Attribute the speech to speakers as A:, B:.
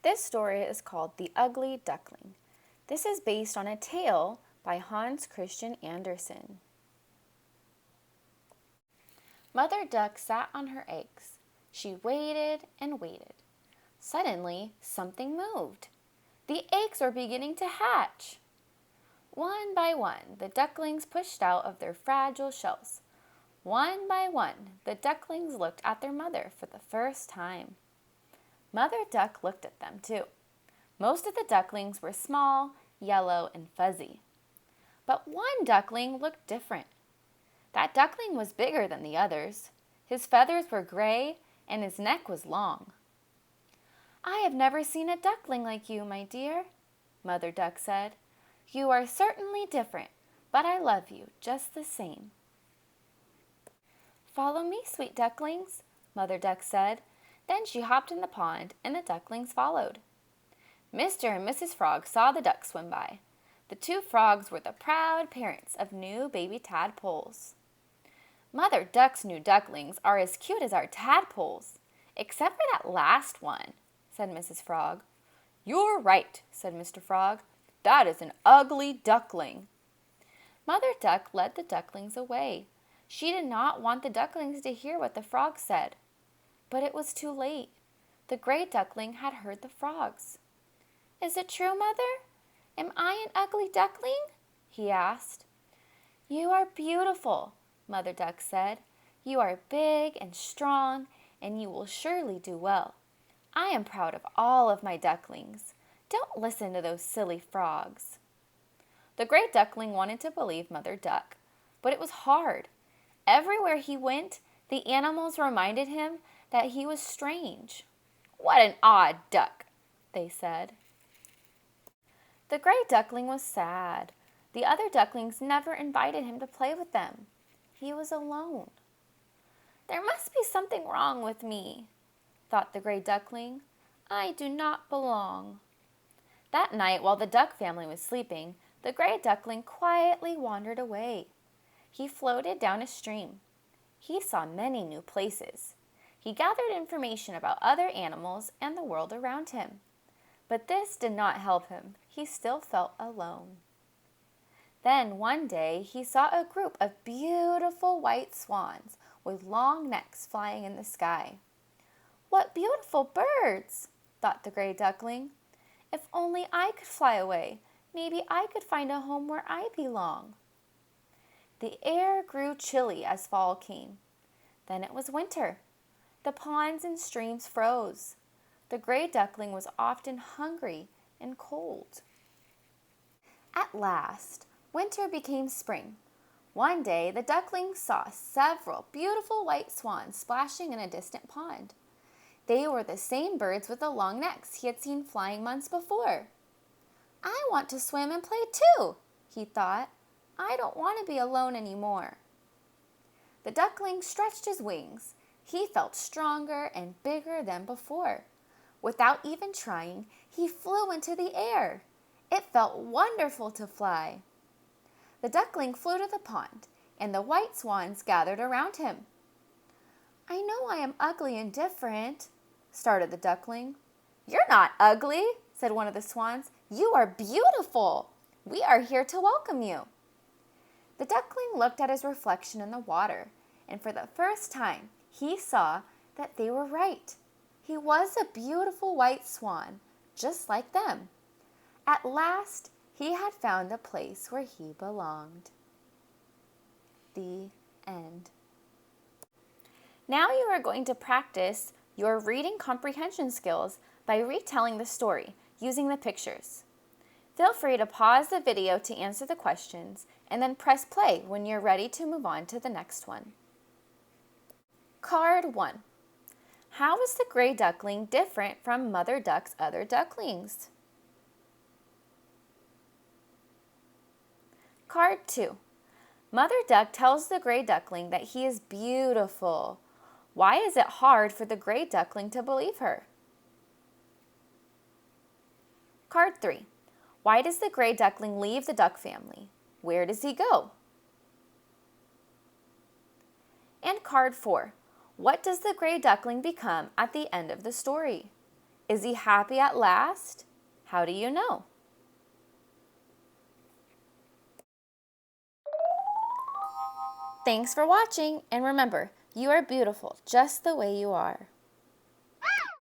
A: This story is called The Ugly Duckling. This is based on a tale by Hans Christian Andersen. Mother Duck sat on her eggs. She waited and waited. Suddenly, something moved. The eggs were beginning to hatch. One by one, the ducklings pushed out of their fragile shells. One by one, the ducklings looked at their mother for the first time. Mother Duck looked at them too. Most of the ducklings were small, yellow, and fuzzy. But one duckling looked different. That duckling was bigger than the others. His feathers were gray and his neck was long. "I have never seen a duckling like you, my dear," Mother Duck said. "You are certainly different, but I love you just the same." "Follow me, sweet ducklings," Mother Duck said. Then she hopped in the pond, and the ducklings followed. Mr. and Mrs. Frog saw the ducks swim by. The two frogs were the proud parents of new baby tadpoles. "Mother Duck's new ducklings are as cute as our tadpoles, except for that last one," said Mrs. Frog. "You're right," said Mr. Frog. "That is an ugly duckling." Mother Duck led the ducklings away. She did not want the ducklings to hear what the frogs said. But it was too late. The gray duckling had heard the frogs. "Is it true, Mother? Am I an ugly duckling?" he asked. "You are beautiful," Mother Duck said. "You are big and strong, and you will surely do well. I am proud of all of my ducklings. Don't listen to those silly frogs." The gray duckling wanted to believe Mother Duck, but it was hard. Everywhere he went, the animals reminded him that he was strange. "What an odd duck," they said. The gray duckling was sad. The other ducklings never invited him to play with them. He was alone. "There must be something wrong with me," thought the gray duckling. "I do not belong." That night, while the duck family was sleeping, the gray duckling quietly wandered away. He floated down a stream. He saw many new places. He gathered information about other animals and the world around him. But this did not help him. He still felt alone. Then one day he saw a group of beautiful white swans with long necks flying in the sky. "What beautiful birds," thought the gray duckling. "If only I could fly away, maybe I could find a home where I belong." The air grew chilly as fall came. Then it was winter. The ponds and streams froze. The gray duckling was often hungry and cold. At last, winter became spring. One day, the duckling saw several beautiful white swans splashing in a distant pond. They were the same birds with the long necks he had seen flying months before. "I want to swim and play too," he thought. "I don't want to be alone anymore." The duckling stretched his wings. He felt stronger and bigger than before. Without even trying, he flew into the air. It felt wonderful to fly. The duckling flew to the pond, and the white swans gathered around him. "I know I am ugly and different," started the duckling. "You're not ugly," said one of the swans. "You are beautiful. We are here to welcome you." The duckling looked at his reflection in the water, and for the first time, he saw that they were right. He was a beautiful white swan, just like them. At last, he had found a place where he belonged. The end. Now you are going to practice your reading comprehension skills by retelling the story using the pictures. Feel free to pause the video to answer the questions and then press play when you're ready to move on to the next one. Card 1. How is the gray duckling different from Mother Duck's other ducklings? Card 2. Mother Duck tells the gray duckling that he is beautiful. Why is it hard for the gray duckling to believe her? Card 3. Why does the gray duckling leave the duck family? Where does he go? And card 4. What does the gray duckling become at the end of the story? Is he happy at last? How do you know? Thanks for watching, and remember, you are beautiful just the way you are.